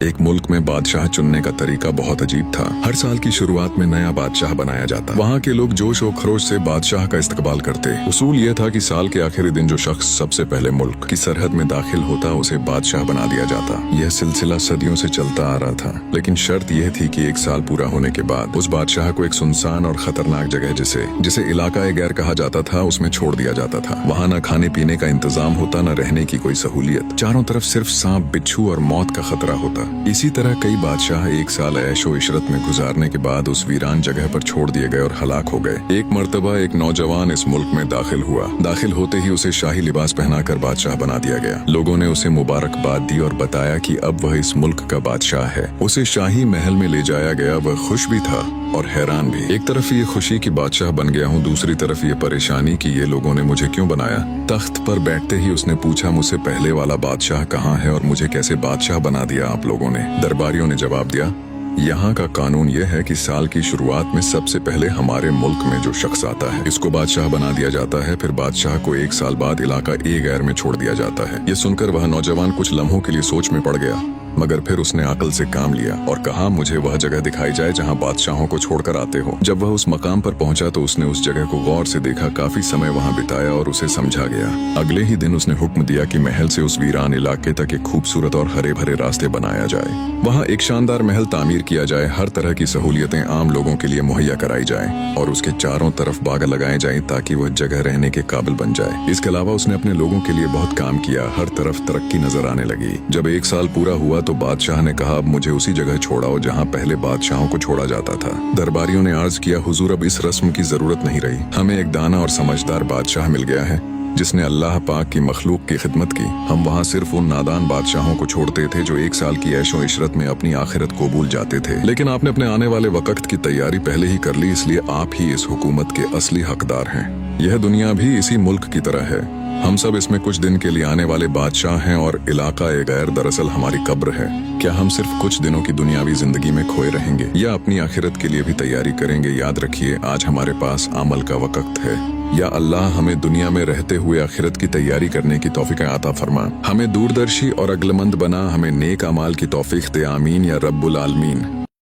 एक मुल्क में बादशाह चुनने का तरीका बहुत अजीब था। हर साल की शुरुआत में नया बादशाह बनाया जाता। वहाँ के लोग जोश और खरोश से बादशाह का इस्तकबाल करते। उसूल यह था कि साल के आखिरी दिन जो शख्स सबसे पहले मुल्क की सरहद में दाखिल होता उसे बादशाह बना दिया जाता। यह सिलसिला सदियों से चलता आ रहा था, लेकिन शर्त यह थी कि एक साल पूरा होने के बाद उस बादशाह को एक सुनसान और खतरनाक जगह जिसे इलाका गैर कहा जाता था उसमें छोड़ दिया जाता था। वहाँ न खाने पीने का इंतजाम होता, न रहने की कोई सहूलियत। चारों तरफ सिर्फ सांप, बिच्छू और मौत का खतरा होता। इसी तरह कई बादशाह एक साल ऐशो इशरत में गुजारने के बाद उस वीरान जगह पर छोड़ दिए गए और हलाक हो गए। एक मर्तबा एक नौजवान इस मुल्क में दाखिल हुआ। दाखिल होते ही उसे शाही लिबास पहनाकर बादशाह बना दिया गया। लोगों ने उसे मुबारकबाद दी और बताया कि अब वह इस मुल्क का बादशाह है। उसे शाही महल में ले जाया गया। वह खुश भी था और हैरान भी। एक तरफ ये खुशी कि बादशाह बन गया हूँ, दूसरी तरफ ये परेशानी कि ये लोगों ने मुझे क्यों बनाया। तख्त पर बैठते ही उसने पूछा, मुझसे पहले वाला बादशाह कहाँ है और मुझे कैसे बादशाह बना दिया आप लोगों ने। दरबारियों ने जवाब दिया, यहाँ का कानून यह है कि साल की शुरुआत में सबसे पहले हमारे मुल्क में जो शख्स आता है इसको बादशाह बना दिया जाता है। फिर बादशाह को एक साल बाद इलाका गैर में छोड़ दिया जाता है। ये सुनकर वह नौजवान कुछ लम्हों के लिए सोच में पड़ गया, मगर फिर उसने अकल से काम लिया और कहा, मुझे वह जगह दिखाई जाए जहाँ बादशाहों को छोड़कर आते हो। जब वह उस मकाम पर पहुंचा तो उसने उस जगह को गौर से देखा। काफी समय वहाँ बिताया और उसे समझा गया। अगले ही दिन उसने हुक्म दिया कि महल से उस वीरान इलाके तक एक खूबसूरत और हरे भरे रास्ते बनाया जाए। वहाँ एक शानदार महल तामीर किया जाए। हर तरह की सहूलियतें आम लोगों के लिए मुहैया कराई जाए और उसके चारों तरफ बाग लगाए जाए ताकि वह जगह रहने के काबिल बन जाए। इसके अलावा उसने अपने लोगों के लिए बहुत काम किया। हर तरफ तरक्की नजर आने लगी। जब एक साल पूरा हुआ तो बादशाह ने कहा, अब मुझे उसी जगह छोड़ाओ जहाँ पहले बादशाहों को छोड़ा जाता था। दरबारियों ने अर्ज किया, हुजूर अब इस रस्म की जरूरत नहीं रही। हमें एक दाना और समझदार बादशाह मिल गया है जिसने अल्लाह पाक की मखलूक की खिदमत की। हम वहाँ सिर्फ उन नादान बादशाहों को छोड़ते थे जो एक साल की ऐशो इशरत में अपनी आखिरत को भूल जाते थे। लेकिन आपने अपने आने वाले वक्त की तैयारी पहले ही कर ली, इसलिए आप ही इस हुकूमत के असली हकदार हैं। यह दुनिया भी इसी मुल्क की तरह है। हम सब इसमें कुछ दिन के लिए आने वाले बादशाह हैं और इलाका गैर दरअसल हमारी कब्र है। क्या हम सिर्फ कुछ दिनों की दुनियावी जिंदगी में खोए रहेंगे या अपनी आखिरत के लिए भी तैयारी करेंगे? याद रखिए, आज हमारे पास अमल का वक्त है। या अल्लाह हमें दुनिया में रहते हुए आखिरत की तैयारी करने की तौफीक अता फरमा। हमें दूरदर्शी और अक्लमंद बना। हमें नेक अमाल की तौफीक दे। आमीन या रब्बुल आलमीन।